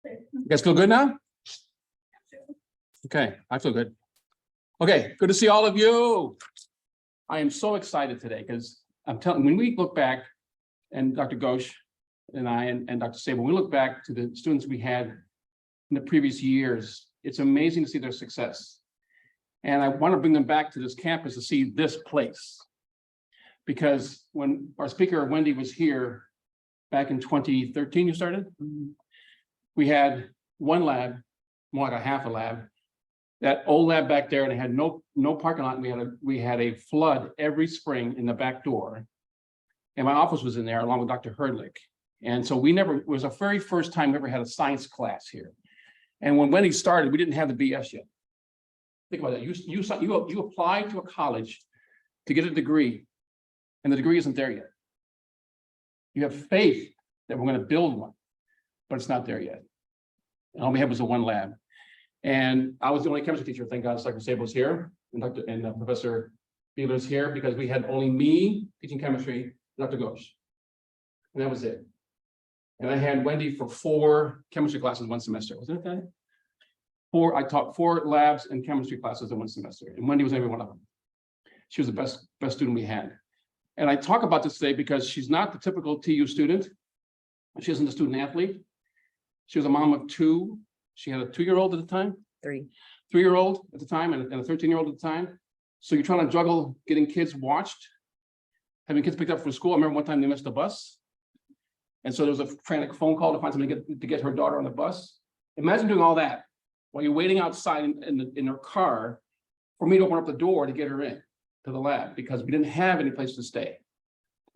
You guys feel good now? Okay, I feel good. Okay, good to see all of you. I am so excited today because I'm telling, when we look back, and Dr. Ghosh and I and Dr. Sable, we look back to the students we had in the previous years, it's amazing to see their success. And I want to bring them back to this campus to see this place. Because when our speaker, Wendi, was here back in 2013, you started? We had one lab, more like a half a lab, that old lab back there, and it had no parking lot. And we had a flood every spring in the back door. And my office was in there along with Dr. Herdlick. And so it was the very first time we ever had a science class here. And when Wendi started, we didn't have the BS yet. Think about that. You applied to a college to get a degree, and the degree isn't there yet. You have faith that we're going to build one, but it's not there yet. And all we had was the one lab. And I was the only chemistry teacher. Thank God Dr. Sable was here, and Professor Beeler's here, because we had only me teaching chemistry, Dr. Ghosh. And that was it. And I had Wendi for 4 chemistry classes one semester. Wasn't it that? I taught 4 labs and chemistry classes in one semester. And Wendi was every one of them. She was the best student we had. And I talk about this today because she's not the typical TU student. She isn't a student athlete. She was a mom of 2. She had a 2-year-old at the time. 3-year-old at the time, and a 13-year-old at the time. So you're trying to juggle getting kids watched, having kids picked up from school. I remember one time they missed the bus. And so there was a frantic phone call to find somebody to get her daughter on the bus. Imagine doing all that while you're waiting outside in her car for me to open up the door to get her in to the lab, because we didn't have any place to stay.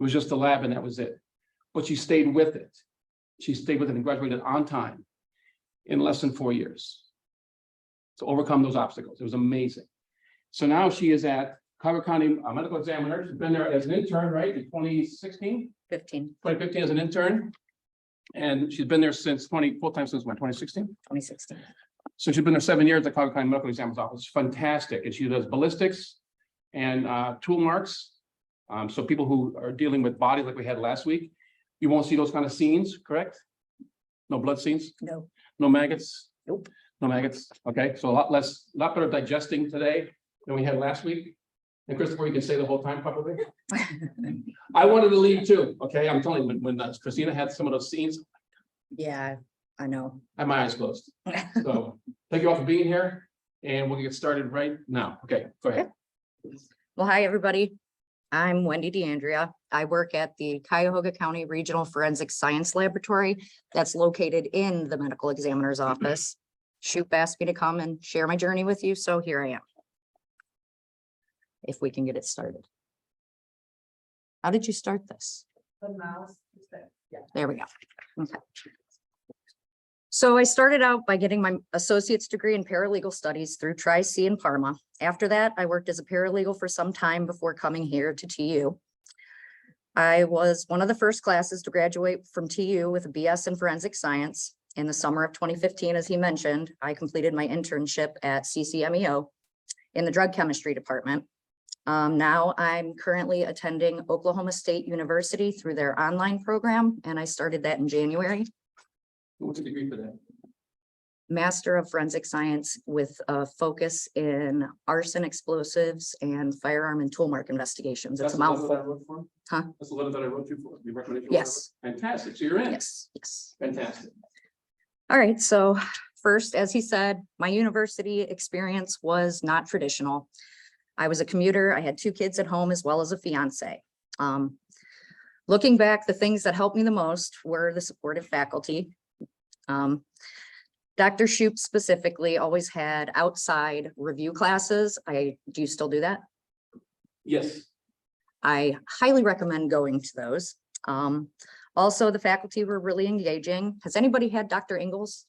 It was just the lab, and that was it. But she stayed with it. She stayed with it and graduated on time in less than 4 years to overcome those obstacles. It was amazing. So now she is at Cuyahoga County Medical Examiner. She's been there as an intern, right, in 2016? 2015 as an intern. And she's been there since full-time since when, 2016? 2016. So she's been there 7 years at the Cuyahoga County Medical Examiner's office. It's fantastic. And she does ballistics and tool marks. So people who are dealing with bodies like we had last week, you won't see those kind of scenes, correct? No blood scenes? No. No maggots? Nope. No maggots. Okay, so a lot better digesting today than we had last week. And Christopher, you can say the whole time probably. I wanted to leave too. Okay, I'm telling you, when Christina had some of those scenes, Yeah, I know. I had my eyes closed. So thank you all for being here, and we'll get started right now. Okay, go ahead. Well, hi, everybody. I'm Wendi DeAndrea. I work at the Cuyahoga County Regional Forensic Science Laboratory that's located in the medical examiner's office. Shoop asked me to come and share my journey with you, so here I am. If we can get it started. How did you start this? There we go. Okay. So I started out by getting my associate's degree in paralegal studies through Tri-C in Parma. After that, I worked as a paralegal for some time before coming here to TU. I was one of the first classes to graduate from TU with a BS in forensic science. In the summer of 2015, as he mentioned, I completed my internship at CCMEO in the drug chemistry department. Now I'm currently attending Oklahoma State University through their online program, and I started that in January. What's the degree for that? Master of Forensic Science with a focus in arson, explosives, and firearm and tool mark investigations. It's a mouthful. That I wrote for? Huh? That's the letter that I wrote you for. Your recommendation? Yes. Fantastic. So you're in. Yes. Fantastic. All right. So first, as he said, my university experience was not traditional. I was a commuter. I had 2 kids at home as well as a fiance. Looking back, the things that helped me the most were the supportive faculty. Dr. Shoop specifically always had outside review classes. Do you still do that? Yes. I highly recommend going to those. Also, the faculty were really engaging. Has anybody had Dr. Ingalls?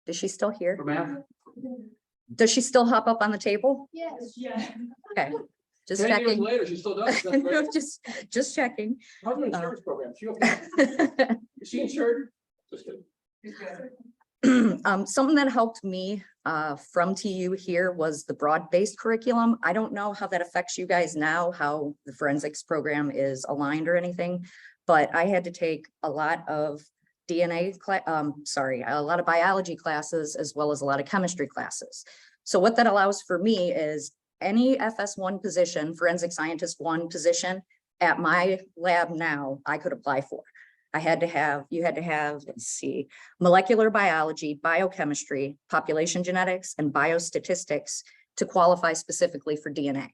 Is she still here? For math? Does she still hop up on the table? Yes. Yeah. Okay, just 10 years checking. later, she still does. That's No, great. just checking. How's her insurance program? She okay? Is she insured? Just kidding. Something that helped me from TU here was the broad-based curriculum. I don't know how that affects you guys now, how the forensics program is aligned or anything, but I had to take a lot of a lot of biology classes, as well as a lot of chemistry classes. So what that allows for me is any FS1 position, forensic scientist 1 position at my lab now, I could apply for. You had to have, let's see, molecular biology, biochemistry, population genetics, and biostatistics to qualify specifically for DNA.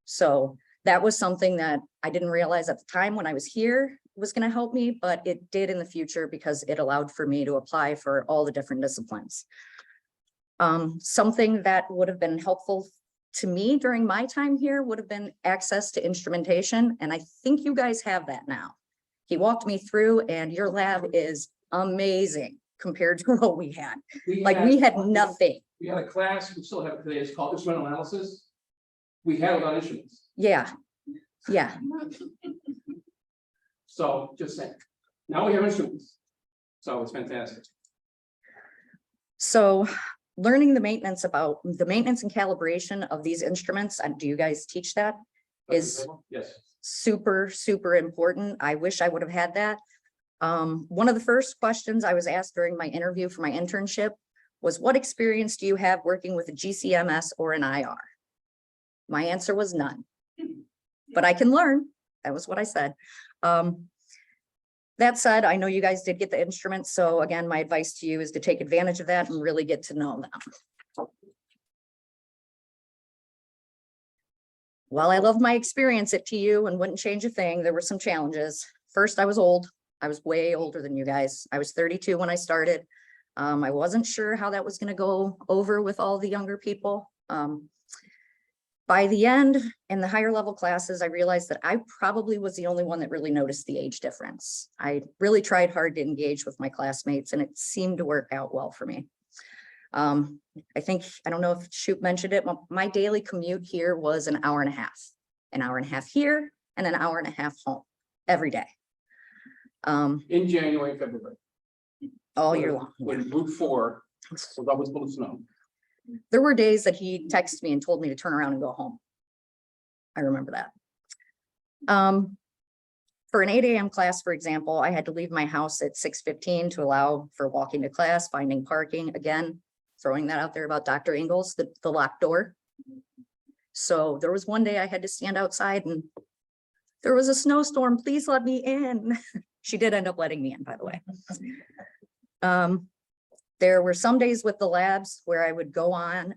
So that was something that I didn't realize at the time when I was here was going to help me, but it did in the future because it allowed for me to apply for all the different disciplines. Something that would have been helpful to me during my time here would have been access to instrumentation. And I think you guys have that now. He walked me through and your lab is amazing compared to what we had. We had nothing. We had a class, we still have it today, it's called instrumental analysis. We had it on instruments. Yeah. Yeah. So just saying, now we have instruments. So it's fantastic. So learning the maintenance and calibration of these instruments, and do you guys teach that? Is yes. Super, super important. I wish I would have had that. One of the first questions I was asked during my interview for my internship was, what experience do you have working with a GCMS or an IR? My answer was none, but I can learn. That was what I said. That said, I know you guys did get the instruments. So again, my advice to you is to take advantage of that and really get to know them. While I love my experience at TU and wouldn't change a thing, there were some challenges. First, I was old. I was way older than you guys. I was 32 when I started. I wasn't sure how that was going to go over with all the younger people. By the end, in the higher level classes, I realized that I probably was the only one that really noticed the age difference. I really tried hard to engage with my classmates and it seemed to work out well for me. I don't know if Shoop mentioned it, my daily commute here was an hour and a half here and an hour and a half home every day. In January, February. All year long. When Route 4 was always full of snow. There were days that he texted me and told me to turn around and go home. I remember that. For an 8 a.m. class, for example, I had to leave my house at 6:15 to allow for walking to class, finding parking. Again, throwing that out there about Dr. Ingalls, the locked door. So there was one day I had to stand outside and there was a snowstorm. Please let me in. She did end up letting me in, by the way. There were some days with the labs where I would go on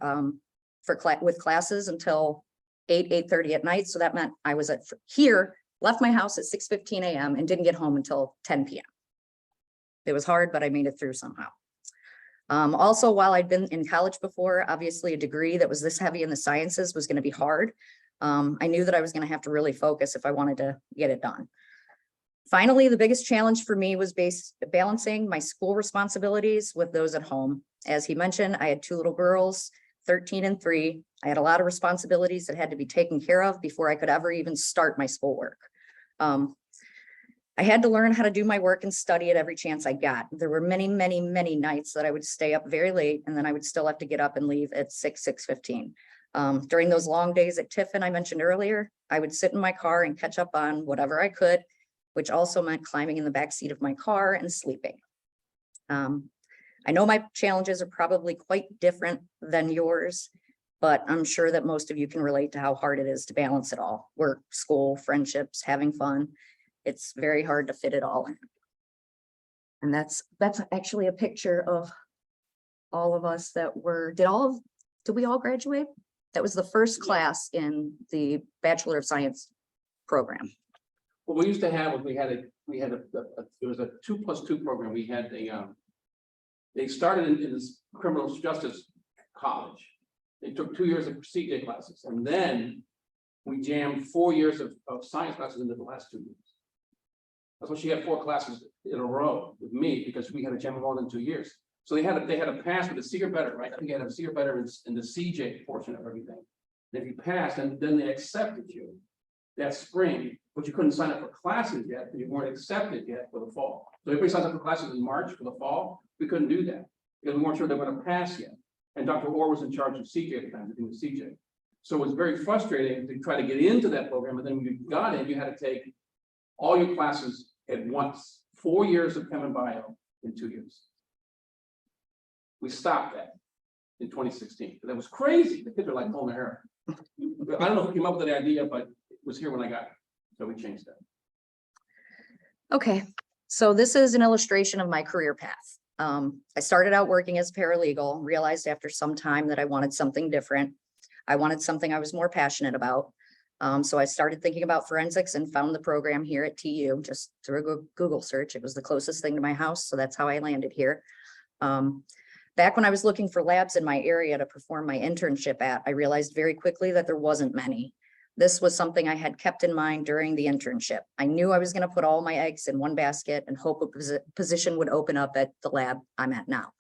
with classes until 8:30 at night. So that meant I was left my house at 6:15 a.m. and didn't get home until 10 p.m. It was hard, but I made it through somehow. Also, while I'd been in college before, obviously a degree that was this heavy in the sciences was going to be hard. I knew that I was going to have to really focus if I wanted to get it done. Finally, the biggest challenge for me was balancing my school responsibilities with those at home. As he mentioned, I had 2 little girls, 13 and 3. I had a lot of responsibilities that had to be taken care of before I could ever even start my schoolwork. I had to learn how to do my work and study it every chance I got. There were many, many, many nights that I would stay up very late and then I would still have to get up and leave at 6:15. During those long days at Tiffin I mentioned earlier, I would sit in my car and catch up on whatever I could, which also meant climbing in the back seat of my car and sleeping. I know my challenges are probably quite different than yours, but I'm sure that most of you can relate to how hard it is to balance it all. Work, school, friendships, having fun. It's very hard to fit it all in. And that's actually a picture of all of us that were, did we all graduate? That was the first class in the Bachelor of Science program. What we used to have was it was a 2+2 program. We had they started in this criminal justice college. They took 2 years of CJ classes, and then we jammed 4 years of science classes into the last 2 years. That's why she had 4 classes in a row with me, because we had to jam them all in 2 years. So they had a pass with a C or better, right? I think you had a C or better in the CJ portion of everything. And if you passed, and then they accepted you that spring, but you couldn't sign up for classes yet, and you weren't accepted yet for the fall. So everybody signs up for classes in March for the fall. We couldn't do that because we weren't sure they were going to pass yet. And Dr. Orr was in charge of CJ at the time, doing the CJ. So it was very frustrating to try to get into that program. And then when you got in, you had to take all your classes at once, 4 years of chem and bio, in 2 years. We stopped that in 2016. That was crazy. The kids are like pulling their hair. I don't know who came up with the idea, but it was here when I got it. So we changed that. Okay, so this is an illustration of my career path. I started out working as a paralegal, realized after some time that I wanted something different. I wanted something I was more passionate about. So I started thinking about forensics and found the program here at TU just through a Google search. It was the closest thing to my house, so that's how I landed here. Back when I was looking for labs in my area to perform my internship at, I realized very quickly that there wasn't many. This was something I had kept in mind during the internship. I knew I was going to put all my eggs in one basket and hope a position would open up at the lab I'm at now.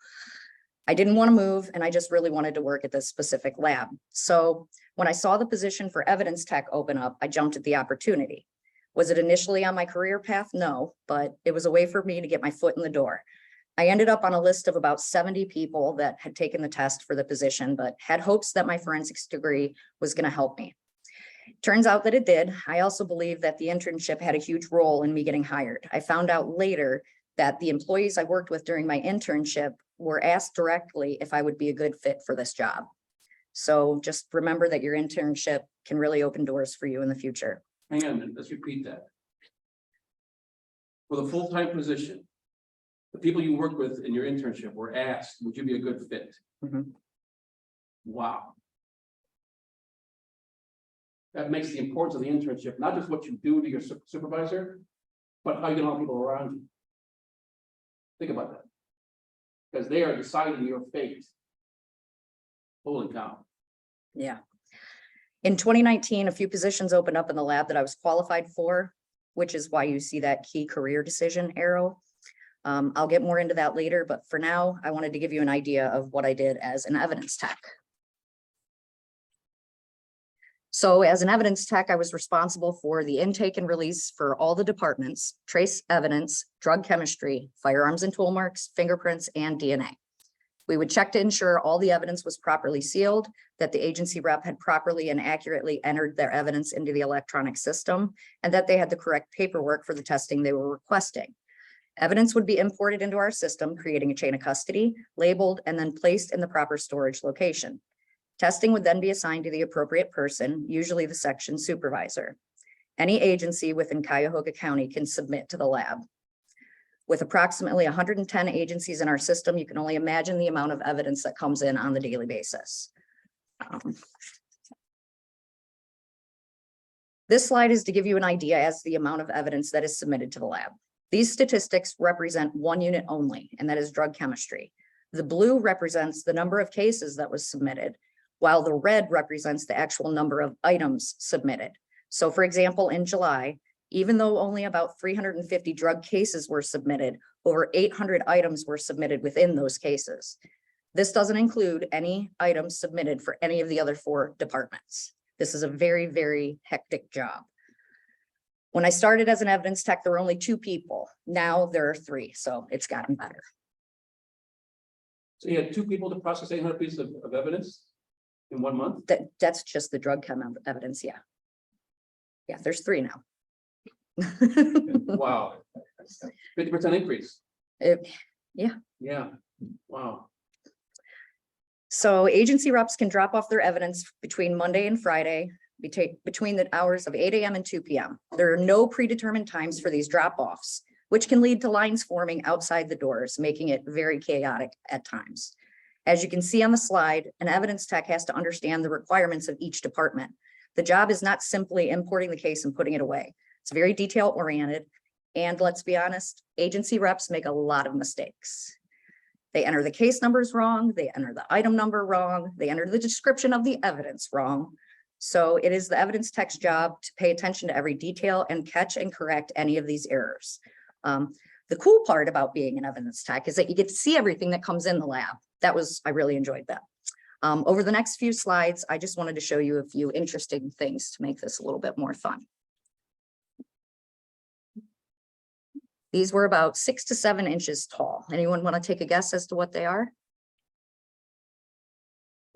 I didn't want to move, and I just really wanted to work at this specific lab. So when I saw the position for evidence tech open up, I jumped at the opportunity. Was it initially on my career path? No, but it was a way for me to get my foot in the door. I ended up on a list of about 70 people that had taken the test for the position, but had hopes that my forensics degree was going to help me. Turns out that it did. I also believe that the internship had a huge role in me getting hired. I found out later that the employees I worked with during my internship were asked directly if I would be a good fit for this job. So just remember that your internship can really open doors for you in the future. Hang on a minute, let's repeat that. For the full-time position, the people you worked with in your internship were asked, would you be a good fit? Mhm. Wow. That makes the importance of the internship, not just what you do to your supervisor, but how you get all people around you. Think about that. Because they are deciding your fate. Holy cow. Yeah. In 2019, a few positions opened up in the lab that I was qualified for, which is why you see that key career decision arrow. I'll get more into that later, but for now, I wanted to give you an idea of what I did as an evidence tech. So as an evidence tech, I was responsible for the intake and release for all the departments, trace evidence, drug chemistry, firearms and tool marks, fingerprints, and DNA. We would check to ensure all the evidence was properly sealed, that the agency rep had properly and accurately entered their evidence into the electronic system, and that they had the correct paperwork for the testing they were requesting. Evidence would be imported into our system, creating a chain of custody, labeled, and then placed in the proper storage location. Testing would then be assigned to the appropriate person, usually the section supervisor. Any agency within Cuyahoga County can submit to the lab. With approximately 110 agencies in our system, you can only imagine the amount of evidence that comes in on the daily basis. This slide is to give you an idea as to the amount of evidence that is submitted to the lab. These statistics represent one unit only, and that is drug chemistry. The blue represents the number of cases that was submitted, while the red represents the actual number of items submitted. So for example, in July, even though only about 350 drug cases were submitted, over 800 items were submitted within those cases. This doesn't include any items submitted for any of the other 4 departments. This is a very, very hectic job. When I started as an evidence tech, there were only 2 people. Now there are 3, so it's gotten better. So you had 2 people to process 800 pieces of evidence in 1 month? That's just the drug chem evidence, yeah. Yeah, there's 3 now. Wow. 50% increase. Yeah. Yeah. Wow. So agency reps can drop off their evidence between Monday and Friday, between the hours of 8 a.m. and 2 p.m. There are no predetermined times for these drop-offs, which can lead to lines forming outside the doors, making it very chaotic at times. As you can see on the slide, an evidence tech has to understand the requirements of each department. The job is not simply importing the case and putting it away. It's very detail oriented. And let's be honest, agency reps make a lot of mistakes. They enter the case numbers wrong. They enter the item number wrong. They enter the description of the evidence wrong. So it is the evidence tech's job to pay attention to every detail and catch and correct any of these errors. The cool part about being an evidence tech is that you get to see everything that comes in the lab. I really enjoyed that. Over the next few slides, I just wanted to show you a few interesting things to make this a little bit more fun. These were about 6 to 7 inches tall. Anyone want to take a guess as to what they are?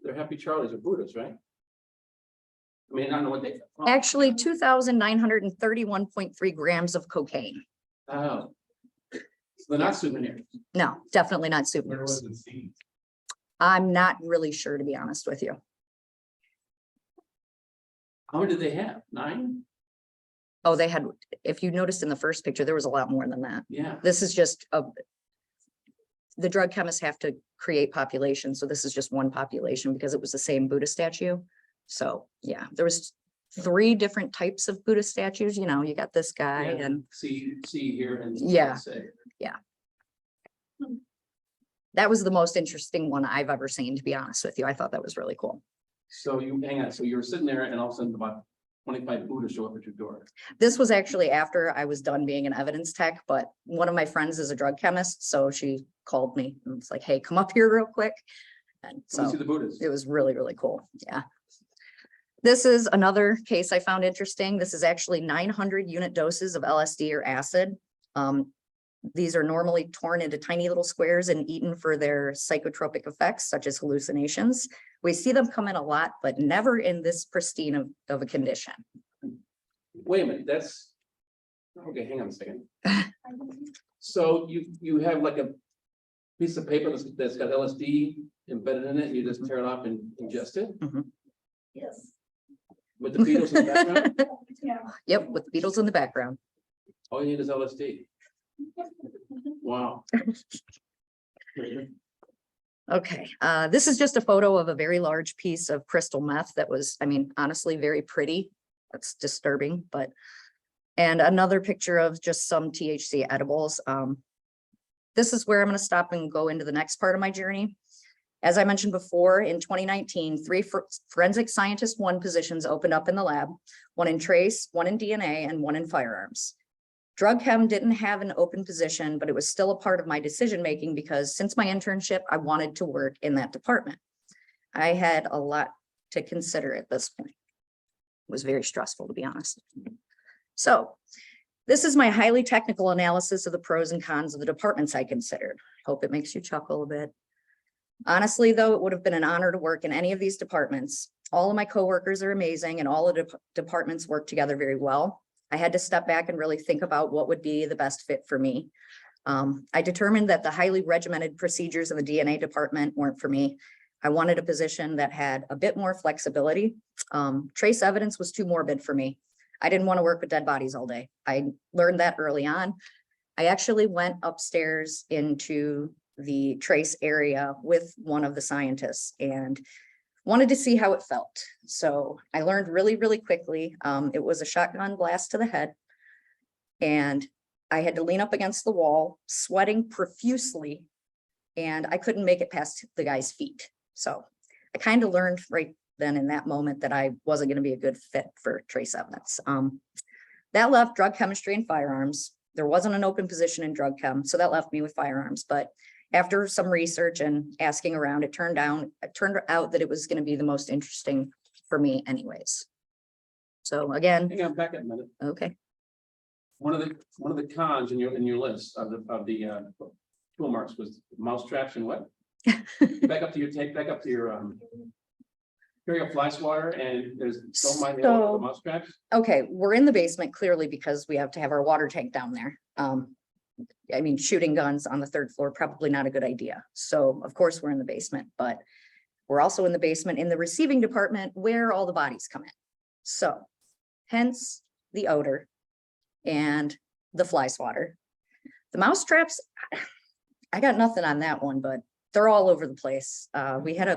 They're Happy Charlies or Buddhas, right? I mean, I don't know what they. Oh. Actually, 2,931.3 grams of cocaine. Oh. They're not souvenirs. No, definitely not souvenirs. I'm not really sure, to be honest with you. How many did they have? 9? Oh, they had, if you noticed in the first picture, there was a lot more than that. Yeah. This is just the drug chemists have to create population. So this is just one population because it was the same Buddha statue. So yeah, there was 3 different types of Buddha statues. You know, you got this guy and see here and Yeah. say. that was the most interesting one I've ever seen, to be honest with you. I thought that was really cool. So you hang on. So you were sitting there, and all of a sudden, about 25 Buddha show up at your door. This was actually after I was done being an evidence tech, but one of my friends is a drug chemist. So she called me and was like, hey, come up here real quick. And Let me so see the Buddhas. it was really, really cool. Yeah. This is another case I found interesting. This is actually 900 unit doses of LSD or acid. These are normally torn into tiny little squares and eaten for their psychotropic effects, such as hallucinations. We see them come in a lot, but never in this pristine of a condition. Wait a minute. That's okay. Hang on a second. So you have like a piece of paper that's got LSD embedded in it, and you just tear it off and ingest it. Yes. With the Beatles in the background. Yep, with beetles in the background. All you need is LSD. Wow. Okay, this is just a photo of a very large piece of crystal meth that was, I mean, honestly, very pretty. That's disturbing, but, and another picture of just some THC edibles. This is where I'm going to stop and go into the next part of my journey. As I mentioned before, in 2019, 3 forensic scientist 1 positions opened up in the lab, 1 in trace, 1 in DNA, and 1 in firearms. Drug chem didn't have an open position, but it was still a part of my decision-making because since my internship, I wanted to work in that department. I had a lot to consider at this point. It was very stressful, to be honest. So this is my highly technical analysis of the pros and cons of the departments I considered. Hope it makes you chuckle a bit. Honestly, though, it would have been an honor to work in any of these departments. All of my coworkers are amazing and all of the departments work together very well. I had to step back and really think about what would be the best fit for me. I determined that the highly regimented procedures in the DNA department weren't for me. I wanted a position that had a bit more flexibility. Trace evidence was too morbid for me. I didn't want to work with dead bodies all day. I learned that early on. I actually went upstairs into the trace area with one of the scientists and wanted to see how it felt. So I learned really, really quickly. It was a shotgun blast to the head. And I had to lean up against the wall, sweating profusely, and I couldn't make it past the guy's feet. So I kind of learned right then in that moment that I wasn't going to be a good fit for trace evidence. That left drug chemistry and firearms. There wasn't an open position in drug chem, so that left me with firearms. But after some research and asking around, it turned out that it was going to be the most interesting for me anyways. So again, Hang on, back a minute. okay. One of the cons in your list of the tool marks was mouse traps and what? Back up to your carry a fly swatter, and there's so many So- mouse traps. Okay, we're in the basement clearly because we have to have our water tank down there. I mean, shooting guns on the 3rd floor, probably not a good idea. So of course we're in the basement, but we're also in the basement in the receiving department where all the bodies come in. So hence the odor and the fly swatter. The mouse traps, I got nothing on that one, but they're all over the place. We had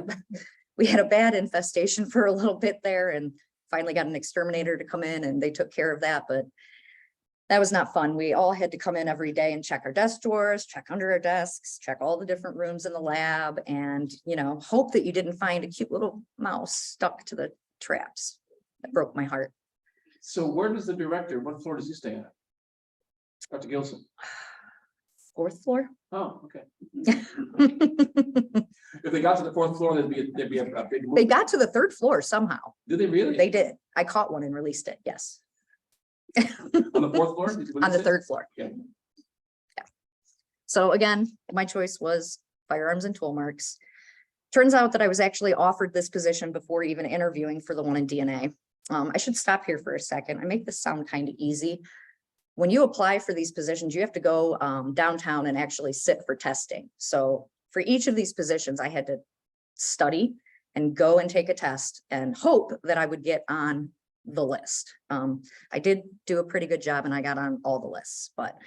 a bad infestation for a little bit there and finally got an exterminator to come in and they took care of that, but that was not fun. We all had to come in every day and check our desk drawers, check under our desks, check all the different rooms in the lab, and, you know, hope that you didn't find a cute little mouse stuck to the traps. That broke my heart. So where does the director, what floor does he stay at? Dr. Gilson. 4th floor? Oh, okay. If they got to the 4th floor, there'd be a big move. They got to the 3rd floor somehow. Did they really? They did. I caught one and released it. Yes. On the 4th floor? On the 3rd floor. Yeah. Yeah. So again, my choice was firearms and tool marks. Turns out that I was actually offered this position before even interviewing for the one in DNA. I should stop here for a second. I make this sound kind of easy, when you apply for these positions, you have to go downtown and actually sit for testing. So for each of these positions, I had to study and go and take a test and hope that I would get on the list. I did do a pretty good job and I got on all the lists, but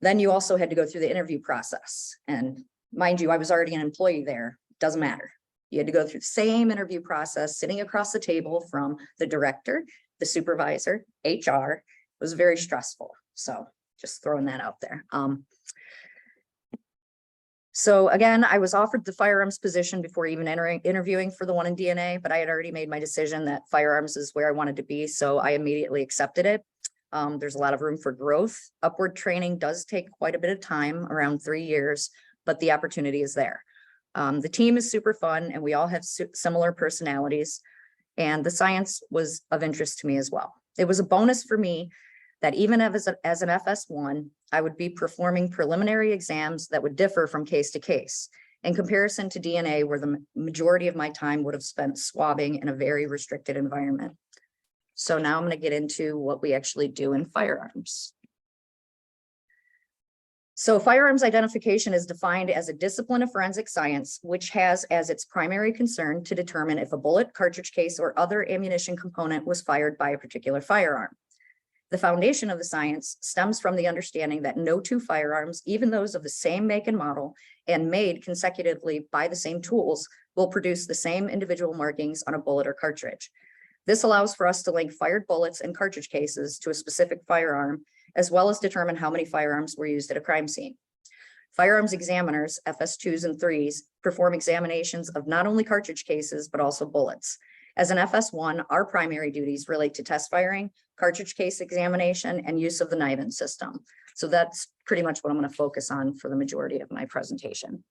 then you also had to go through the interview process. And mind you, I was already an employee there. Doesn't matter. You had to go through the same interview process, sitting across the table from the director, the supervisor, HR. It was very stressful. So just throwing that out there. So again, I was offered the firearms position before even interviewing for the one in DNA, but I had already made my decision that firearms is where I wanted to be. So I immediately accepted it. There's a lot of room for growth. Upward training does take quite a bit of time, around 3 years, but the opportunity is there. The team is super fun and we all have similar personalities, and the science was of interest to me as well. It was a bonus for me that even as an FS1, I would be performing preliminary exams that would differ from case to case, in comparison to DNA, where the majority of my time would have spent swabbing in a very restricted environment. So now I'm going to get into what we actually do in firearms. So firearms identification is defined as a discipline of forensic science, which has as its primary concern to determine if a bullet, cartridge case, or other ammunition component was fired by a particular firearm. The foundation of the science stems from the understanding that no two firearms, even those of the same make and model and made consecutively by the same tools, will produce the same individual markings on a bullet or cartridge. This allows for us to link fired bullets and cartridge cases to a specific firearm, as well as determine how many firearms were used at a crime scene. Firearms examiners, FS2s and 3s, perform examinations of not only cartridge cases, but also bullets. As an FS1, our primary duties relate to test firing, cartridge case examination, and use of the Niven system. So that's pretty much what I'm going to focus on for the majority of my presentation.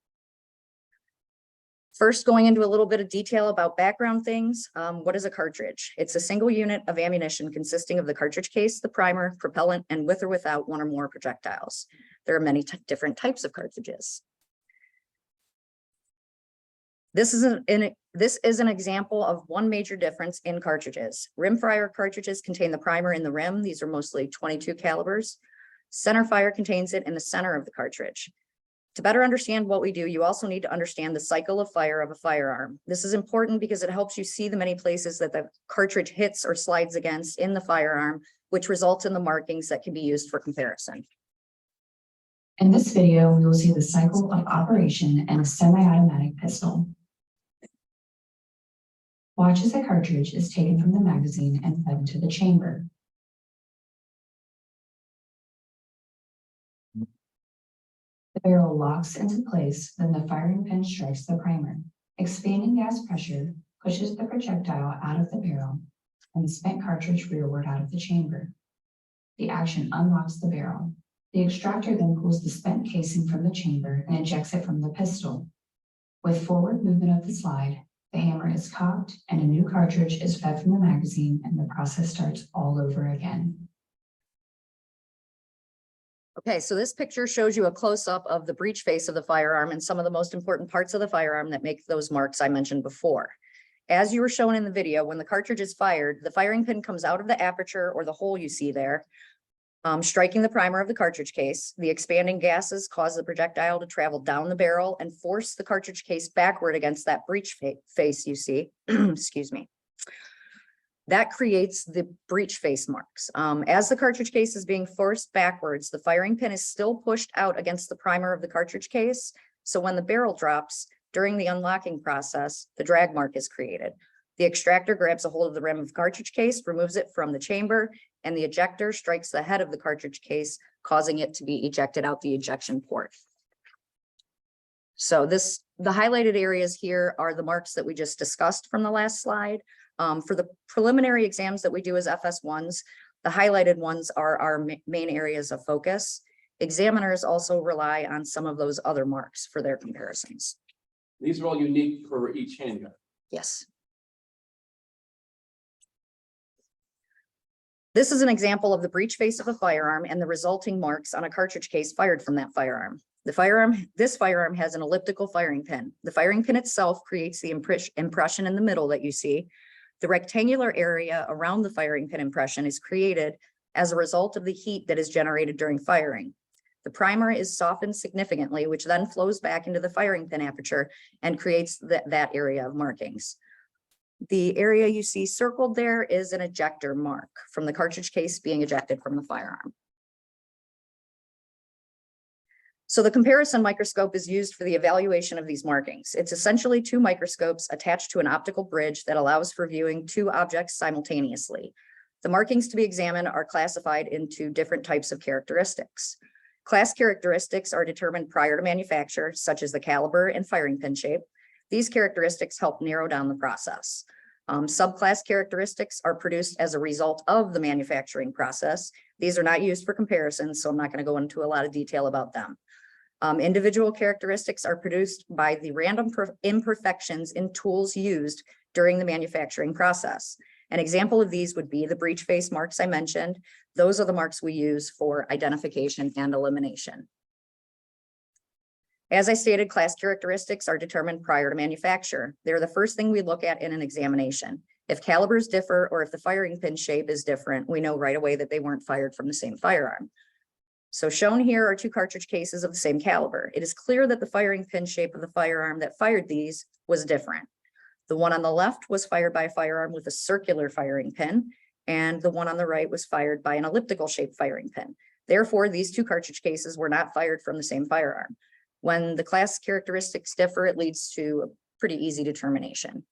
First, going into a little bit of detail about background things. What is a cartridge? It's a single unit of ammunition consisting of the cartridge case, the primer, propellant, and with or without one or more projectiles. There are many different types of cartridges. This is an example of one major difference in cartridges. Rimfire cartridges contain the primer in the rim. These are mostly 22 calibers. Centerfire contains it in the center of the cartridge. To better understand what we do, you also need to understand the cycle of fire of a firearm. This is important because it helps you see the many places that the cartridge hits or slides against in the firearm, which results in the markings that can be used for comparison. In this video, we will see the cycle of operation in a semi-automatic pistol. Watch as a cartridge is taken from the magazine and fed into the chamber. The barrel locks into place, then the firing pin strikes the primer. Expanding gas pressure pushes the projectile out of the barrel and the spent cartridge rearward out of the chamber. The action unlocks the barrel. The extractor then pulls the spent casing from the chamber and ejects it from the pistol. With forward movement of the slide, the hammer is cocked and a new cartridge is fed from the magazine, and the process starts all over again. Okay, so this picture shows you a close-up of the breech face of the firearm and some of the most important parts of the firearm that make those marks I mentioned before. As you were shown in the video, when the cartridge is fired, the firing pin comes out of the aperture or the hole you see there, striking the primer of the cartridge case. The expanding gases cause the projectile to travel down the barrel and force the cartridge case backward against that breech face you see. Excuse me. That creates the breech face marks. As the cartridge case is being forced backwards, the firing pin is still pushed out against the primer of the cartridge case. So when the barrel drops during the unlocking process, the drag mark is created. The extractor grabs a hold of the rim of the cartridge case, removes it from the chamber, and the ejector strikes the head of the cartridge case, causing it to be ejected out the ejection port. So the highlighted areas here are the marks that we just discussed from the last slide. For the preliminary exams that we do as FS1s, the highlighted ones are our main areas of focus. Examiners also rely on some of those other marks for their comparisons. These are all unique for each handgun. Yes. This is an example of the breech face of a firearm and the resulting marks on a cartridge case fired from that firearm. This firearm has an elliptical firing pin. The firing pin itself creates the impression in the middle that you see. The rectangular area around the firing pin impression is created as a result of the heat that is generated during firing. The primer is softened significantly, which then flows back into the firing pin aperture and creates that area of markings. The area you see circled there is an ejector mark from the cartridge case being ejected from the firearm. So the comparison microscope is used for the evaluation of these markings. It's essentially two microscopes attached to an optical bridge that allows for viewing two objects simultaneously. The markings to be examined are classified into different types of characteristics. Class characteristics are determined prior to manufacture, such as the caliber and firing pin shape. These characteristics help narrow down the process. Subclass characteristics are produced as a result of the manufacturing process. These are not used for comparison, so I'm not going to go into a lot of detail about them. Individual characteristics are produced by the random imperfections in tools used during the manufacturing process. An example of these would be the breech face marks I mentioned. Those are the marks we use for identification and elimination. As I stated, class characteristics are determined prior to manufacture. They're the first thing we look at in an examination. If calibers differ or if the firing pin shape is different, we know right away that they weren't fired from the same firearm. So shown here are two cartridge cases of the same caliber. It is clear that the firing pin shape of the firearm that fired these was different. The one on the left was fired by a firearm with a circular firing pin, and the one on the right was fired by an elliptical shaped firing pin. Therefore, these two cartridge cases were not fired from the same firearm. When the class characteristics differ, it leads to a pretty easy determination.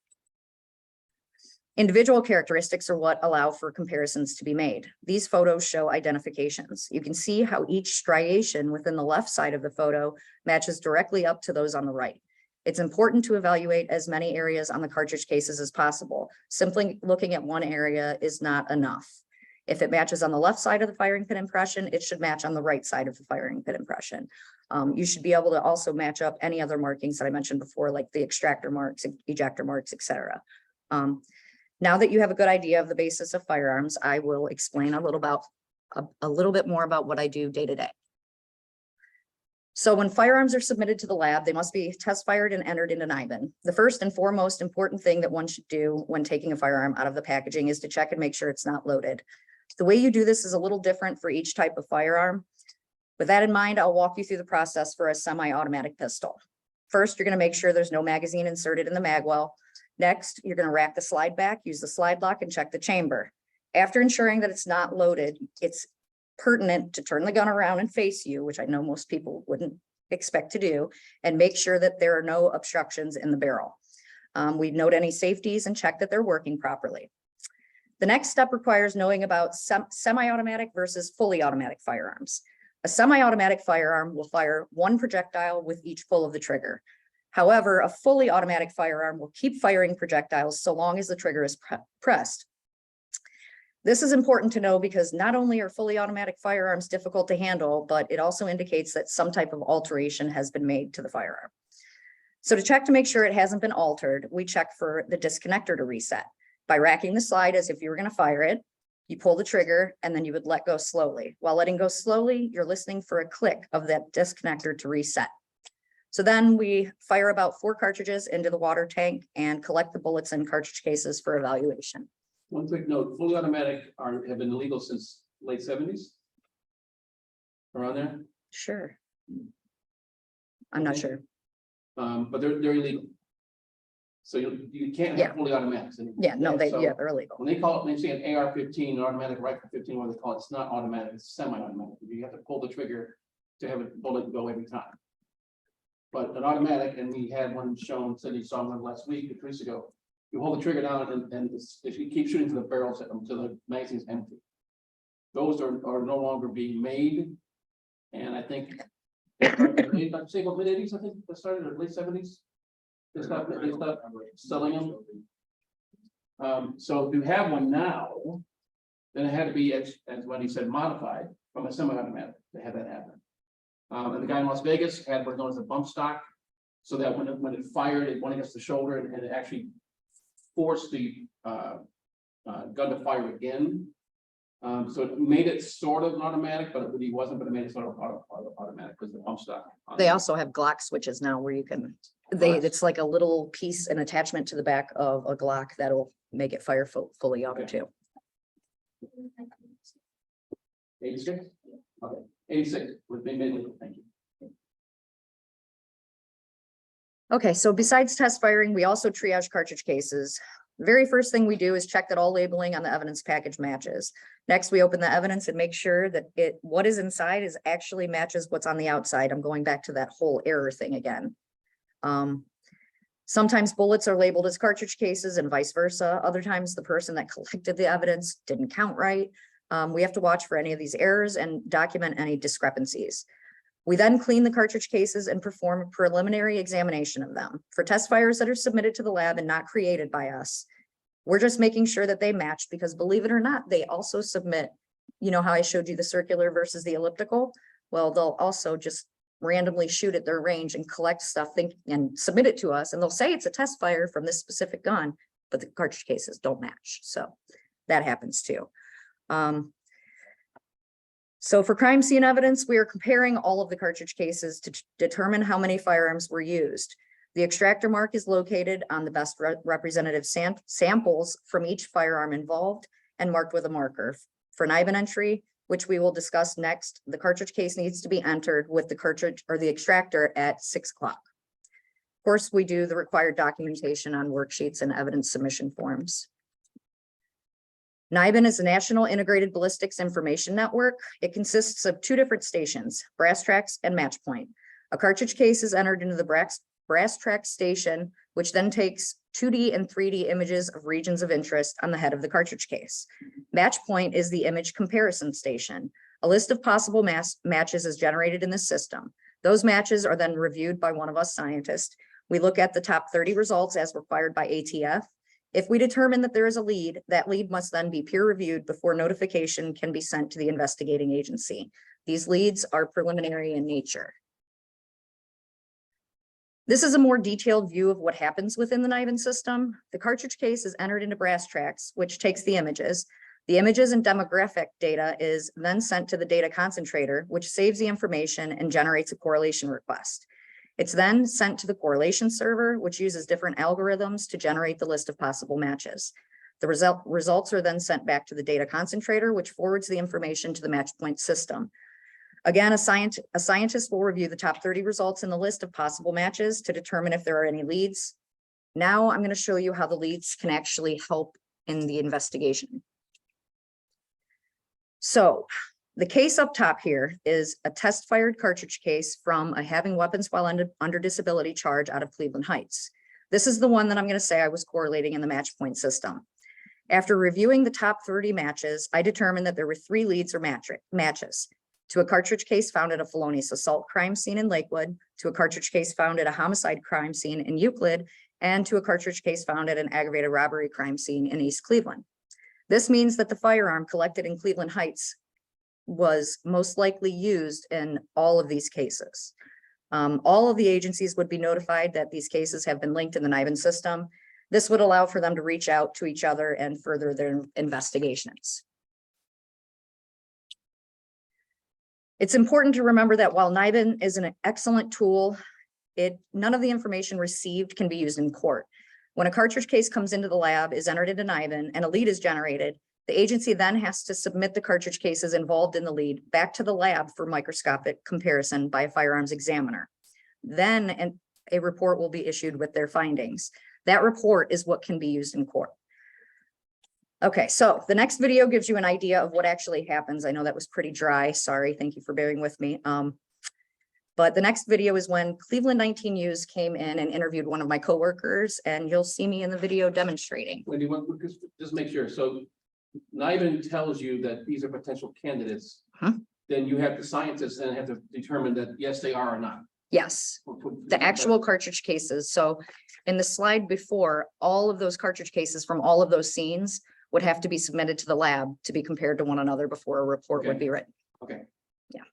Individual characteristics are what allow for comparisons to be made. These photos show identifications. You can see how each striation within the left side of the photo matches directly up to those on the right. It's important to evaluate as many areas on the cartridge cases as possible. Simply looking at one area is not enough. If it matches on the left side of the firing pin impression, it should match on the right side of the firing pin impression. You should be able to also match up any other markings that I mentioned before, like the extractor marks, ejector marks, etc. Now that you have a good idea of the basis of firearms, I will explain a little bit more about what I do day to day. So when firearms are submitted to the lab, they must be test fired and entered into NIBIN. The first and foremost important thing that one should do when taking a firearm out of the packaging is to check and make sure it's not loaded. The way you do this is a little different for each type of firearm. With that in mind, I'll walk you through the process for a semi-automatic pistol. First, you're going to make sure there's no magazine inserted in the mag well. Next, you're going to rack the slide back, use the slide lock, and check the chamber. After ensuring that it's not loaded, it's pertinent to turn the gun around and face you, which I know most people wouldn't expect to do, and make sure that there are no obstructions in the barrel. We note any safeties and check that they're working properly. The next step requires knowing about semi-automatic versus fully automatic firearms. A semi-automatic firearm will fire one projectile with each pull of the trigger. However, a fully automatic firearm will keep firing projectiles so long as the trigger is pressed. This is important to know because not only are fully automatic firearms difficult to handle, but it also indicates that some type of alteration has been made to the firearm. So to check to make sure it hasn't been altered, we check for the disconnector to reset. By racking the slide as if you were going to fire it, you pull the trigger and then you would let go slowly. While letting go slowly, you're listening for a click of that disconnector to reset. So then we fire about 4 cartridges into the water tank and collect the bullets in cartridge cases for evaluation. One quick note, fully automatic have been illegal since late 70s? Around there? Sure. I'm not sure. But they're illegal. So you can't have fully automatics anymore. Yeah, no, they're illegal. When they call it, when they say an AR-15, an automatic rifle 15, what they call it, it's not automatic, it's semi-automatic. You have to pull the trigger to have a bullet go every time. But an automatic, and we had one shown, said you saw one last week, 2 weeks ago. You hold the trigger down and if you keep shooting to the barrels until the magazine's empty. Those are no longer being made. And I think I'd say about mid-80s, I think they started, or late 70s. They stopped selling them. So to have one now, then it had to be, as Wendi said, modified from a semi-automatic to have that happen. And the guy in Las Vegas had what's known as a bump stock, so that when it fired, it went against the shoulder and it actually forced the gun to fire again. So it made it sort of an automatic, but it really wasn't, but it made it sort of automatic because the bump stock. They also have Glock switches now where you can, it's like a little piece, an attachment to the back of a Glock that'll make it fire fully auto too. 86? Okay, 86 with me, thank you. Okay, so besides test firing, we also triage cartridge cases. The very first thing we do is check that all labeling on the evidence package matches. Next, we open the evidence and make sure that what is inside is actually matches what's on the outside. I'm going back to that whole error thing again. Sometimes bullets are labeled as cartridge cases and vice versa. Other times the person that collected the evidence didn't count right. We have to watch for any of these errors and document any discrepancies. We then clean the cartridge cases and perform a preliminary examination of them. For test fires that are submitted to the lab and not created by us, we're just making sure that they match, because believe it or not, they also submit, you know how I showed you the circular versus the elliptical? Well, they'll also just randomly shoot at their range and collect stuff and submit it to us. And they'll say it's a test fire from this specific gun, but the cartridge cases don't match. So that happens too. So for crime scene evidence, we are comparing all of the cartridge cases to determine how many firearms were used. The extractor mark is located on the best representative samples from each firearm involved and marked with a marker. For NIBIN entry, which we will discuss next, the cartridge case needs to be entered with the cartridge or the extractor at 6 o'clock. Of course, we do the required documentation on worksheets and evidence submission forms. NIBIN is a National Integrated Ballistics Information Network. It consists of 2 different stations, brass tracks and match point. A cartridge case is entered into the brass track station, which then takes 2D and 3D images of regions of interest on the head of the cartridge case. Match point is the image comparison station. A list of possible matches is generated in the system. Those matches are then reviewed by one of us scientists. We look at the top 30 results as required by ATF. If we determine that there is a lead, that lead must then be peer reviewed before notification can be sent to the investigating agency. These leads are preliminary in nature. This is a more detailed view of what happens within the NIBIN system. The cartridge case is entered into brass tracks, which takes the images. The images and demographic data is then sent to the data concentrator, which saves the information and generates a correlation request. It's then sent to the correlation server, which uses different algorithms to generate the list of possible matches. The results are then sent back to the data concentrator, which forwards the information to the match point system. Again, a scientist will review the top 30 results in the list of possible matches to determine if there are any leads. Now I'm going to show you how the leads can actually help in the investigation. So the case up top here is a test fired cartridge case from a having weapons while under disability charge out of Cleveland Heights. This is the one that I'm going to say I was correlating in the match point system. After reviewing the top 30 matches, I determined that there were 3 leads or matches to a cartridge case found at a felonious assault crime scene in Lakewood, to a cartridge case found at a homicide crime scene in Euclid, and to a cartridge case found at an aggravated robbery crime scene in East Cleveland. This means that the firearm collected in Cleveland Heights was most likely used in all of these cases. All of the agencies would be notified that these cases have been linked in the NIBIN system. This would allow for them to reach out to each other and further their investigations. It's important to remember that while NIBIN is an excellent tool, none of the information received can be used in court. When a cartridge case comes into the lab, is entered into NIBIN, and a lead is generated, the agency then has to submit the cartridge cases involved in the lead back to the lab for microscopic comparison by a firearms examiner. Then a report will be issued with their findings. That report is what can be used in court. Okay, so the next video gives you an idea of what actually happens. I know that was pretty dry. Sorry, thank you for bearing with me. But the next video is when Cleveland 19 News came in and interviewed one of my coworkers, and you'll see me in the video demonstrating. Wendy, just make sure. So NIBIN tells you that these are potential candidates. Then you have the scientists and have to determine that yes, they are or not. Yes, the actual cartridge cases. So in the slide before, all of those cartridge cases from all of those scenes would have to be submitted to the lab to be compared to one another before a report would be written. Okay. Yeah.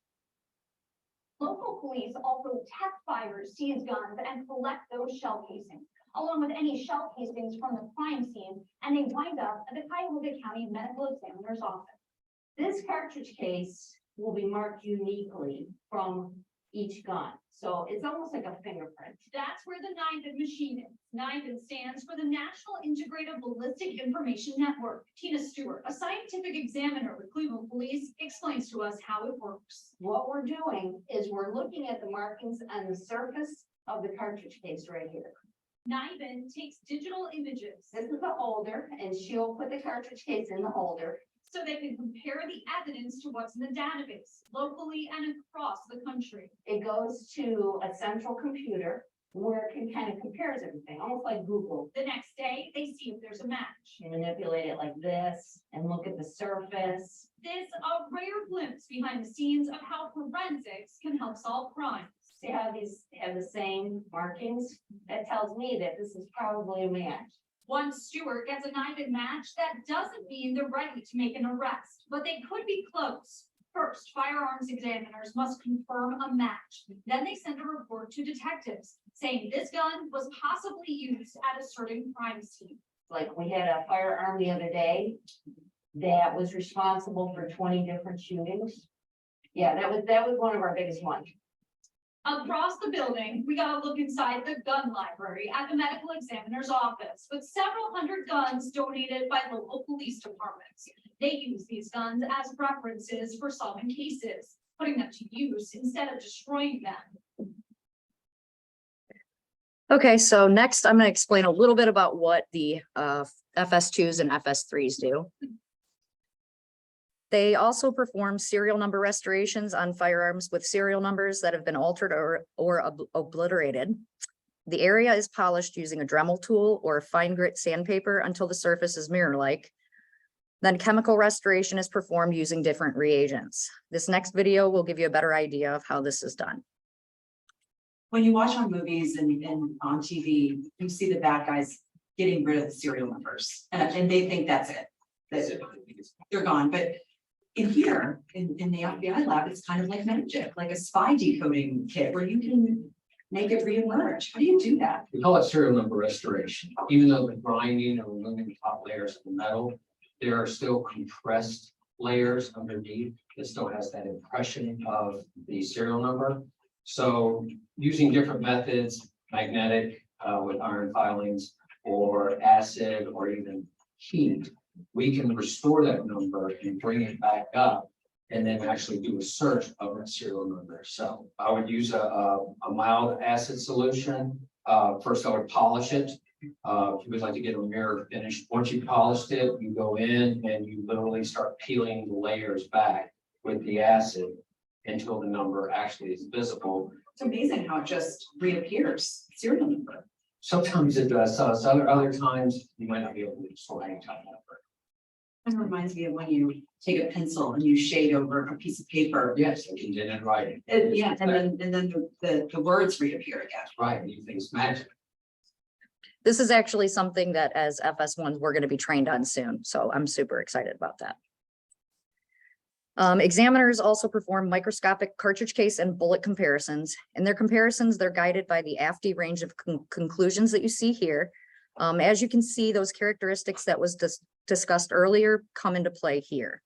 Local police also test fire seized guns and collect those shell casings, along with any shell casings from the crime scene, and they wind up at the Cuyahoga County Medical Examiner's office. This cartridge case will be marked uniquely from each gun. So it's almost like a fingerprint. That's where the NIBIN machine is. NIBIN stands for the National Integrated Ballistic Information Network. Tina Stewart, a scientific examiner with Cleveland Police, explains to us how it works. What we're doing is we're looking at the markings on the surface of the cartridge case right here. NIBIN takes digital images This is the holder, and she'll put the cartridge case in the holder. so they can compare the evidence to what's in the database, locally and across the country. It goes to a central computer where it can kind of compares everything, almost like Google. The next day, they see if there's a match. You manipulate it like this and look at the surface. This a rare glimpse behind the scenes of how forensics can help solve crimes. See how these have the same markings? That tells me that this is probably a match. Once Stewart gets a NIBIN match, that doesn't mean they're ready to make an arrest, but they could be close. First, firearms examiners must confirm a match. Then they send a report to detectives saying this gun was possibly used at a certain crime scene. Like we had a firearm the other day that was responsible for 20 different shootings. Yeah, that was one of our biggest ones. Across the building, we got to look inside the gun library at the medical examiner's office with several hundred guns donated by local police departments. They use these guns as references for solving cases, putting them to use instead of destroying them. Okay, so next I'm going to explain a little bit about what the FS2s and FS3s do. They also perform serial number restorations on firearms with serial numbers that have been altered or obliterated. The area is polished using a Dremel tool or fine grit sandpaper until the surface is mirror-like. Then chemical restoration is performed using different reagents. This next video will give you a better idea of how this is done. When you watch on movies and on TV, you see the bad guys getting rid of the serial numbers and they think that's it. That they're gone. But in here, in the FBI lab, it's kind of like magic, like a spy decoding kit where you can make it reemerge. How do you do that? We call it serial number restoration. Even though the grinding or removing the top layers of the metal, there are still compressed layers underneath that still has that impression of the serial number. So using different methods, magnetic with iron filings or acid or even heat, we can restore that number and bring it back up and then actually do a search of that serial number. So I would use a mild acid solution. First, I would polish it. If you would like to get a mirror finish, once you polished it, you go in and you literally start peeling the layers back with the acid until the number actually is visible. It's amazing how it just reappears, serial number. Sometimes it does, so other times you might not be able to restore any type of number. It reminds me of when you take a pencil and you shade over a piece of paper. Yes, and you did it right. Yeah, and then the words reappear again. Right, you think it's magic. This is actually something that as FS1s, we're going to be trained on soon. So I'm super excited about that. Examiners also perform microscopic cartridge case and bullet comparisons. In their comparisons, they're guided by the AFD range of conclusions that you see here. As you can see, those characteristics that was discussed earlier come into play here.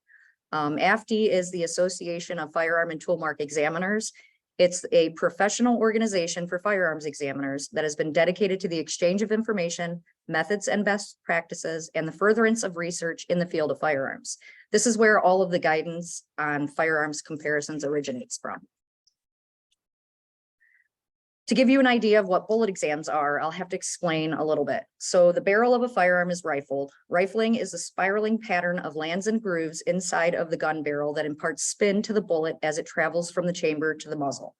AFD is the Association of Firearm and Toolmark Examiners. It's a professional organization for firearms examiners that has been dedicated to the exchange of information, methods and best practices, and the furtherance of research in the field of firearms. This is where all of the guidance on firearms comparisons originates from. To give you an idea of what bullet exams are, I'll have to explain a little bit. So the barrel of a firearm is rifled. Rifling is a spiraling pattern of lands and grooves inside of the gun barrel that imparts spin to the bullet as it travels from the chamber to the muzzle.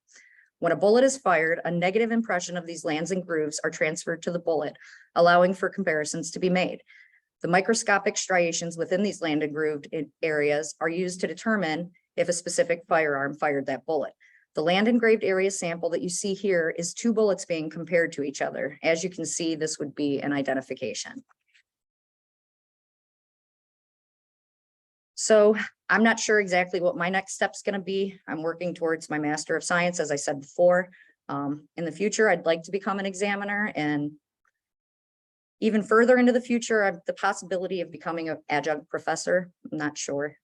When a bullet is fired, a negative impression of these lands and grooves are transferred to the bullet, allowing for comparisons to be made. The microscopic striations within these land and grooved areas are used to determine if a specific firearm fired that bullet. The land engraved area sample that you see here is two bullets being compared to each other. As you can see, this would be an identification. So I'm not sure exactly what my next step's going to be. I'm working towards my Master of Science, as I said before. In the future, I'd like to become an examiner, and even further into the future, I have the possibility of becoming an adjunct professor. I'm not sure.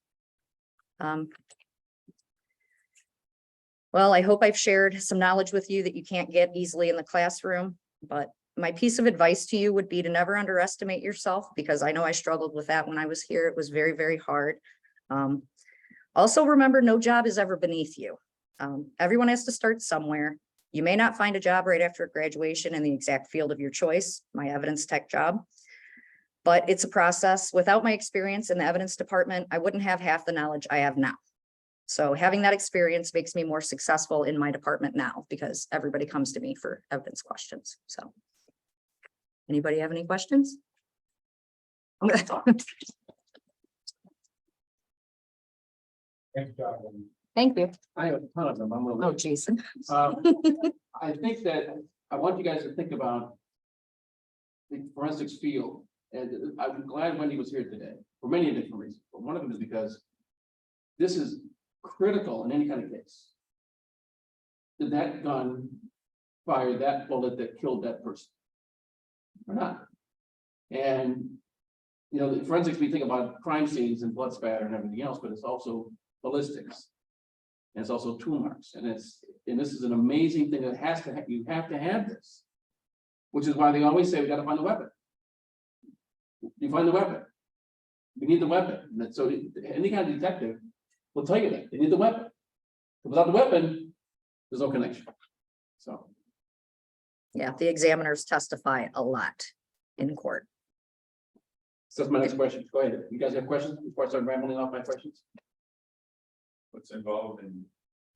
Well, I hope I've shared some knowledge with you that you can't get easily in the classroom, but my piece of advice to you would be to never underestimate yourself, because I know I struggled with that when I was here. It was very, very hard. Also remember, no job is ever beneath you. Everyone has to start somewhere. You may not find a job right after graduation in the exact field of your choice, my evidence tech job, but it's a process. Without my experience in the evidence department, I wouldn't have half the knowledge I have now. So having that experience makes me more successful in my department now, because everybody comes to me for evidence questions. So anybody have any questions? Thank you. I have a ton of them. I'm gonna. Oh, Jason. I think that I want you guys to think about the forensics field, and I'm glad Wendy was here today for many different reasons, but one of them is because this is critical in any kind of case. Did that gun fire that bullet that killed that person or not? And you know, the forensics, we think about crime scenes and blood spatter and everything else, but it's also ballistics. And it's also tool marks, and this is an amazing thing that has to you have to have this, which is why they always say we got to find the weapon. You find the weapon. We need the weapon. And so any kind of detective will tell you that they need the weapon. Without the weapon, there's no connection. So Yeah, the examiners testify a lot in court. so that's my next question. Go ahead. You guys have questions before I start rambling off my questions? What's involved in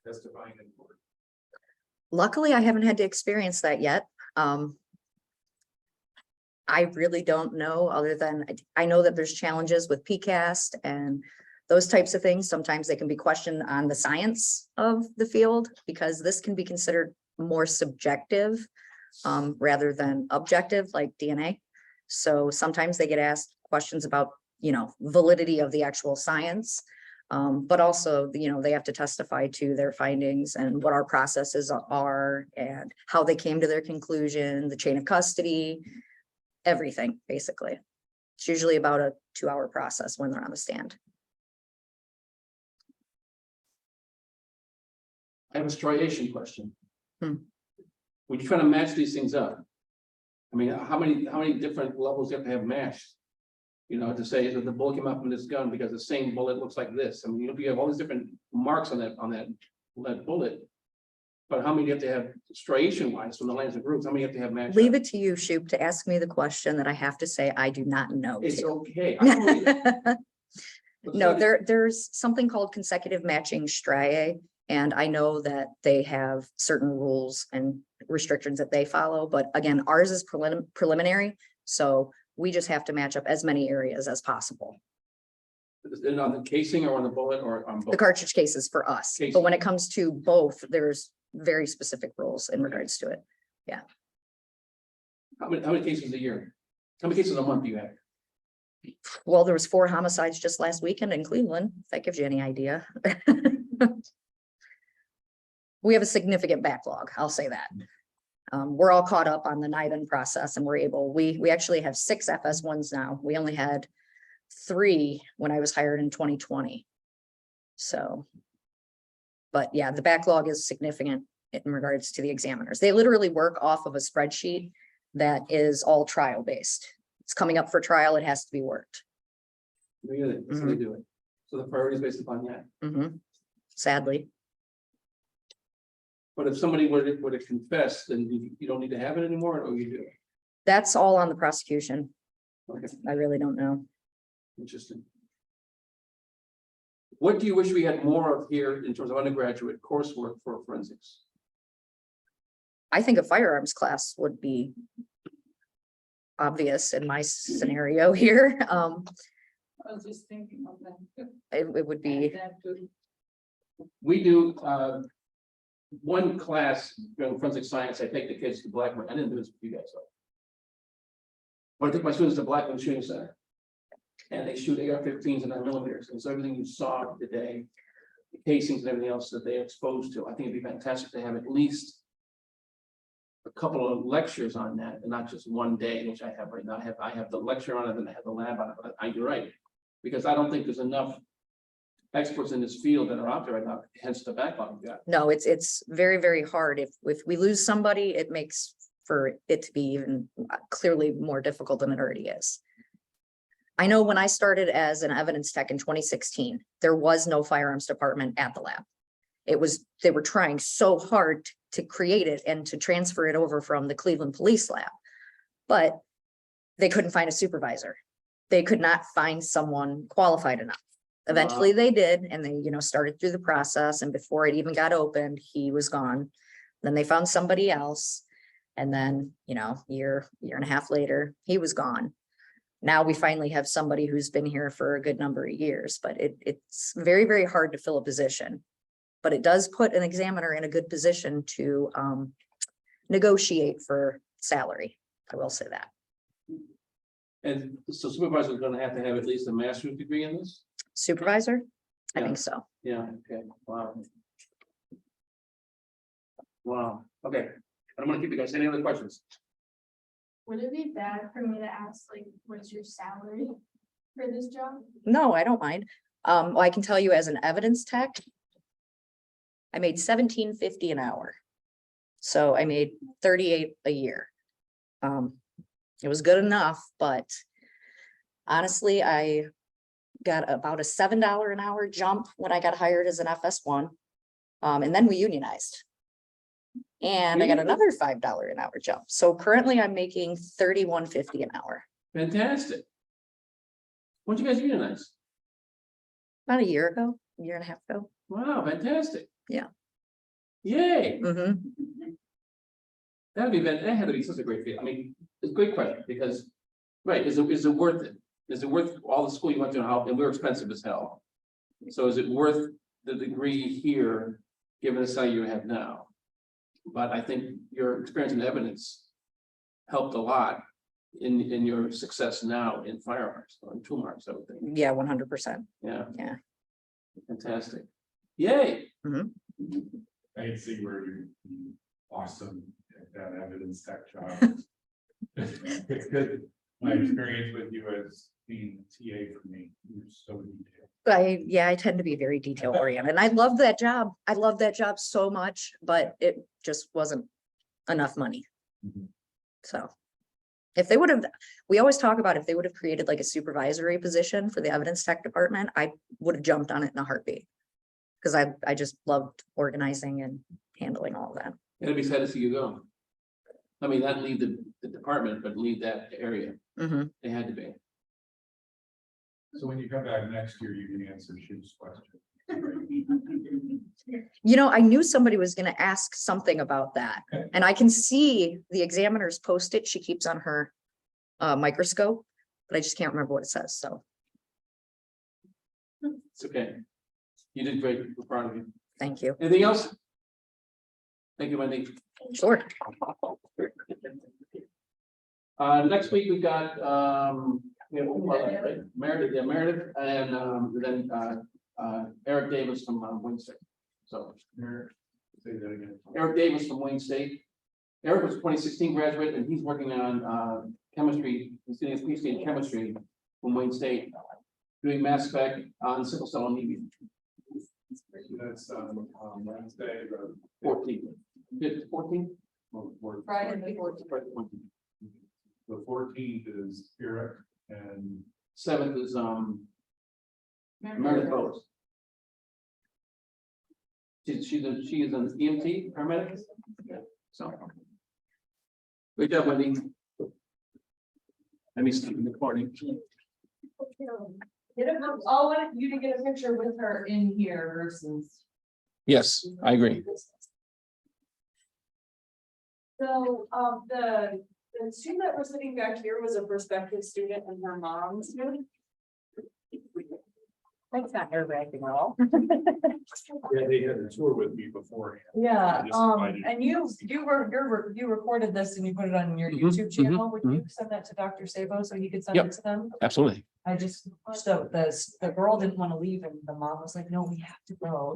testifying in court? Luckily, I haven't had to experience that yet. I really don't know, other than I know that there's challenges with PCAST and those types of things. Sometimes they can be questioned on the science of the field, because this can be considered more subjective rather than objective, like DNA. So sometimes they get asked questions about, you know, validity of the actual science. But also, you know, they have to testify to their findings and what our processes are and how they came to their conclusion, the chain of custody, everything, basically. It's usually about a 2-hour process when they're on the stand. I have a striation question. Hmm. When you try to match these things up, I mean, how many different levels you have to have matched? You know, to say that the bullet came out from this gun because the same bullet looks like this. I mean, you have all these different marks on that bullet. But how many do you have to have striation wise from the lines of groups? How many you have to have matched? Leave up? it to you, Shoop, to ask me the question that I have to say I do not know. It's to. okay. I don't believe it. No, there's something called consecutive matching striae, and I know that they have certain rules and restrictions that they follow, but again, ours is preliminary, so we just have to match up as many areas as possible. And on the casing or on the bullet or on both? The cartridge cases for us, Casing. but when it comes to both, there's very specific rules in regards to it. How many cases a year? How many cases a month do you have? Well, there was 4 homicides just last weekend in Cleveland, if that gives you any idea. We have a significant backlog, I'll say that. We're all caught up on the NIDA process, and we actually have 6 FS1s now. We only had 3 when I was hired in 2020. So, but yeah, the backlog is significant in regards to the examiners. They literally work off of a spreadsheet that is all trial based. It's coming up for trial, it has to be worked. Really? That's how they do it. So the priority is based upon that. Sadly. But if somebody were to confess, then you don't need to have it anymore, or you do? That's all on the prosecution. Okay, I really don't know. interesting. What do you wish we had more of here in terms of undergraduate coursework for forensics? I think a firearms class would be obvious in my scenario here. I was just thinking of that. It would be, We do one class, forensic science. I take the kids to Blackburn. I didn't do this with you guys though. But I take my students to Blackburn Shooting Center. And they shoot AR-15s and 9mm. And so everything you saw today, the casings and everything else that they're exposed to, I think it'd be fantastic to have at least a couple of lectures on that, and not just one day, which I have right now. I have the lecture on it, and I have the lab on it, but you're right. Because I don't think there's enough experts in this field that are out there right now, hence the backlog we got. No, it's very, very hard. If we lose somebody, it makes for it to be even clearly more difficult than it already is. I know when I started as an evidence tech in 2016, there was no firearms department at the lab. They were trying so hard to create it and to transfer it over from the Cleveland Police Lab. But they couldn't find a supervisor. They could not find someone qualified enough. Eventually they did, and they, started through the process, and before it even got opened, he was gone. Then they found somebody else. And then, year and a half later, he was gone. Now we finally have somebody who's been here for a good number of years, but it's very, very hard to fill a position. But it does put an examiner in a good position to negotiate for salary. I will say that. And so supervisors are gonna have to have at least a master's degree in this? Supervisor? I Yeah. think so. Yeah, okay, wow. Wow, okay, I'm gonna keep you guys, any other questions? Would it be bad for me to ask, like, what's your salary for this job? No, I don't mind. Well, I can tell you as an evidence tech, I made $17.50 an hour. So I made 38 a year. It was good enough, but honestly, I got about a $7 an hour jump when I got hired as an FS1. And then we unionized. And I got another $5 an hour jump. So currently I'm making $31.50 an hour. Fantastic. When'd you guys unionize? About a year ago, a year and a half ago. Wow, fantastic. Yeah. Yay, Mhm. that had to be such a great feeling. I mean, it's a great question, because, right, is it worth it? Is it worth all the school you went to and how, and we're expensive as hell? So is it worth the degree here, given the salary you have now? But I think your experience in evidence helped a lot in your success now in firearms, or in tool marks, I would think. Yeah, 100%. Yeah. Yeah. Fantastic. Yay. I can see where you're awesome at that evidence tech job. It's good. My experience with you as being a TA for me, you're so detailed. I tend to be very detail oriented, and I love that job. I love that job so much, but it just wasn't enough money. Mhm. So if they would have, we always talk about if they would have created like a supervisory position for the evidence tech department, I would have jumped on it in a heartbeat. Because I just loved organizing and handling all of that. It'd be sad to see you go. I mean, not leave the department, but leave that area. Mhm. They had to be. So when you come back next year, you can answer Shu's question. I knew somebody was going to ask something about that, and I can see the examiner's post-it she keeps on her microscope, but I just can't remember what it says. So It's okay. You did great. We're proud of you. thank you. Anything else? Thank you, Wendy. Sure. Next week we got, Meredith, and then Eric Davis from Wayne State. So Say that again. Eric Davis from Wayne State. Eric was a 2016 graduate, and he's working on chemistry. He's getting his PhD in chemistry from Wayne State, doing mass spec on sickle cell anemia. That's Wednesday. 14. 14? Friday. The 14th is Eric and 7th is Meredith Bowes. She is an EMT paramedic. So. Good job, Wendy. Let me stop the recording. I want you to get a picture with her in here versus. Yes, I agree. So, the student that was sitting back here was a prospective student and her mom's. That's not nerve-wracking at all. yeah, they had a tour with me beforehand. Yeah, I just invited- and you recorded this and you put it on your Mhm, YouTube channel. Would mhm, you send that to Dr. Sabo so he could send Yep. it to them? Absolutely. I just, so the girl didn't want to leave and the mom was like, no, we have to go.